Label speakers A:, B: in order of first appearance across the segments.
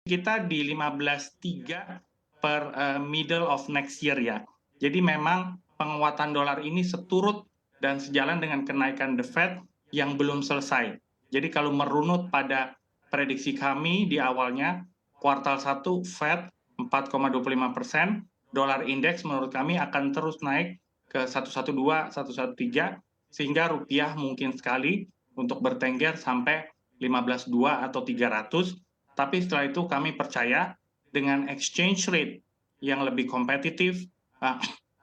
A: kita di 15.3 per middle of next year ya. Jadi memang penguatan dolar ini seturut dan sejalan dengan kenaikan The Fed yang belum selesai. Jadi kalau merunut pada prediksi kami di awalnya, kuartal 1 Fed 4,25%, dolar indeks menurut kami akan terus naik ke 112, 113, sehingga rupiah mungkin sekali untuk bertengger sampai 15.2 atau 300. Tapi setelah itu kami percaya dengan exchange rate yang lebih kompetitif,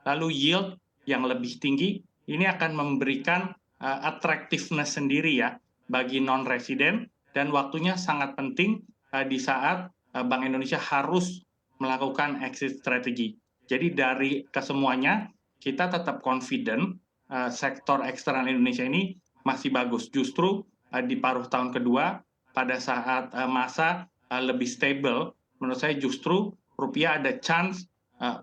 A: lalu yield yang lebih tinggi, ini akan memberikan attractiveness sendiri ya bagi non-resident, dan waktunya sangat penting di saat Bank Indonesia harus melakukan exit strategy. Jadi dari kesemuanya, kita tetap confident sektor eksternal Indonesia ini masih bagus. Justru di paruh tahun kedua, pada saat masa lebih stable, menurut saya justru rupiah ada chance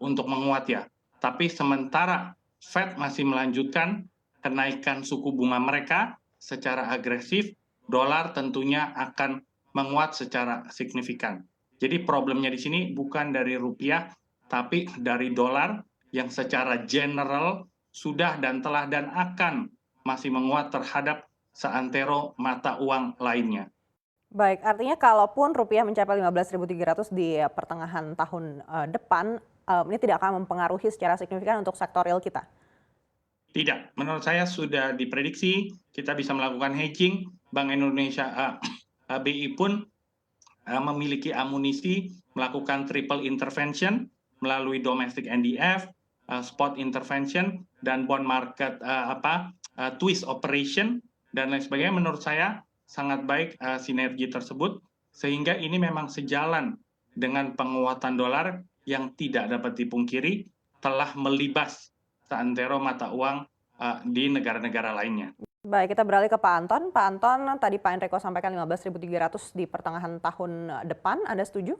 A: untuk menguat ya. Tapi sementara Fed masih melanjutkan kenaikan suku bunga mereka secara agresif, dolar tentunya akan menguat secara signifikan. Jadi problemnya di sini bukan dari rupiah, tapi dari dolar yang secara general sudah dan telah dan akan masih menguat terhadap seantero mata uang lainnya.
B: Baik, artinya kalaupun rupiah mencapai 15.300 di pertengahan tahun depan, ini tidak akan mempengaruhi secara signifikan untuk sektor real kita?
A: Tidak, menurut saya sudah diprediksi, kita bisa melakukan hedging, Bank Indonesia BI pun memiliki amunisi melakukan triple intervention melalui domestic NDF, spot intervention, dan bond market twist operation, dan lain sebagainya. Menurut saya sangat baik sinergi tersebut, sehingga ini memang sejalan dengan penguatan dolar yang tidak dapat dipungkiri telah melibas seantero mata uang di negara-negara lainnya.
B: Baik, kita beralih ke Pak Anton. Pak Anton, tadi Pak Enrico sampaikan 15.300 di pertengahan tahun depan, Anda setuju?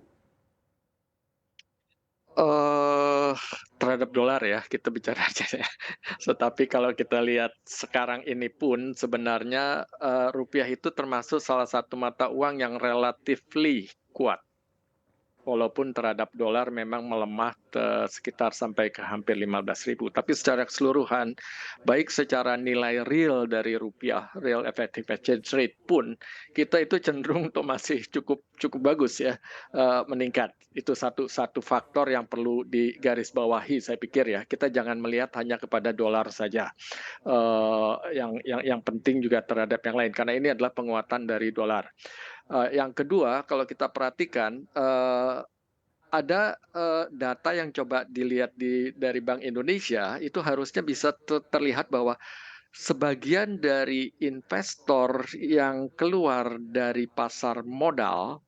C: Eh, Terhadap dolar ya, kita bicara aja ya. Tetapi kalau kita lihat sekarang ini pun sebenarnya, rupiah itu termasuk salah satu mata uang yang relatively kuat. Walaupun terhadap dolar memang melemah sekitar sampai ke hampir 15.000. Tapi secara keseluruhan, baik secara nilai real dari rupiah, real effective exchange rate pun, kita itu cenderung untuk masih cukup cukup bagus ya, meningkat. Itu satu faktor yang perlu digarisbawahi saya pikir ya. Kita jangan melihat hanya kepada dolar saja. Yang penting juga terhadap yang lain, karena ini adalah penguatan dari dolar. Yang kedua, kalau kita perhatikan, ada data yang coba dilihat dari Bank Indonesia, itu harusnya bisa terlihat bahwa sebagian dari investor yang keluar dari pasar modal,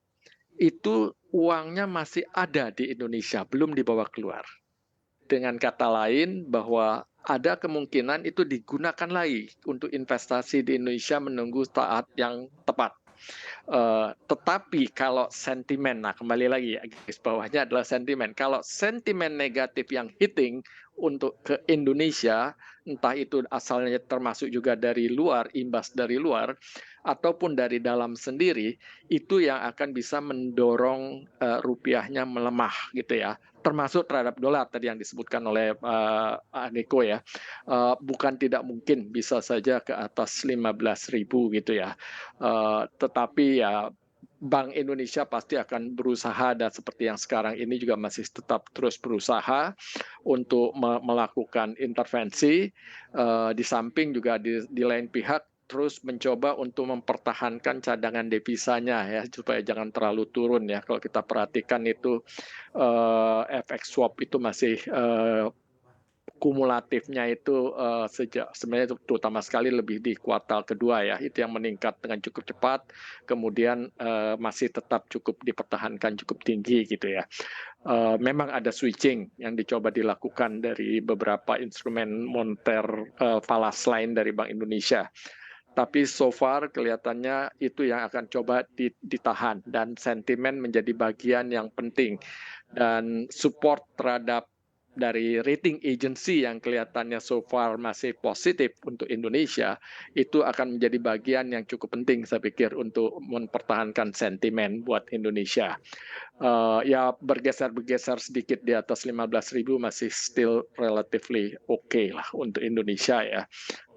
C: itu uangnya masih ada di Indonesia, belum dibawa keluar. Dengan kata lain, bahwa ada kemungkinan itu digunakan lagi untuk investasi di Indonesia menunggu saat yang tepat. Tetapi kalau sentimen, nah kembali lagi ya, garis bawahnya adalah sentimen. Kalau sentimen negatif yang hitting untuk ke Indonesia, entah itu asalnya termasuk juga dari luar, imbas dari luar, ataupun dari dalam sendiri, itu yang akan bisa mendorong rupiahnya melemah gitu ya. Termasuk terhadap dolar tadi yang disebutkan oleh Niko ya. Bukan tidak mungkin bisa saja ke atas 15.000 gitu ya. Tetapi ya Bank Indonesia pasti akan berusaha, dan seperti yang sekarang ini juga masih tetap terus berusaha untuk melakukan intervensi. Di samping juga di lain pihak terus mencoba untuk mempertahankan cadangan devisanya ya, supaya jangan terlalu turun ya. Kalau kita perhatikan itu FX swap itu masih kumulatifnya itu sejak sebenarnya terutama sekali lebih di kuartal kedua ya, itu yang meningkat dengan cukup cepat, kemudian masih tetap cukup dipertahankan cukup tinggi gitu ya. Memang ada switching yang dicoba dilakukan dari beberapa instrumen moneter falas lain dari Bank Indonesia. Tapi so far kelihatannya itu yang akan coba ditahan, dan sentimen menjadi bagian yang penting, dan support terhadap dari rating agency yang kelihatannya so far masih positif untuk Indonesia, itu akan menjadi bagian yang cukup penting saya pikir untuk mempertahankan sentimen buat Indonesia. Ya bergeser-bergeser sedikit di atas 15.000 masih still relatively okay lah untuk Indonesia ya.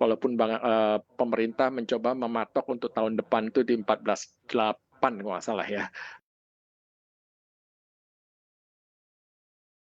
C: Walaupun pemerintah mencoba mematok untuk tahun depan itu di 14.8 kalau nggak salah ya.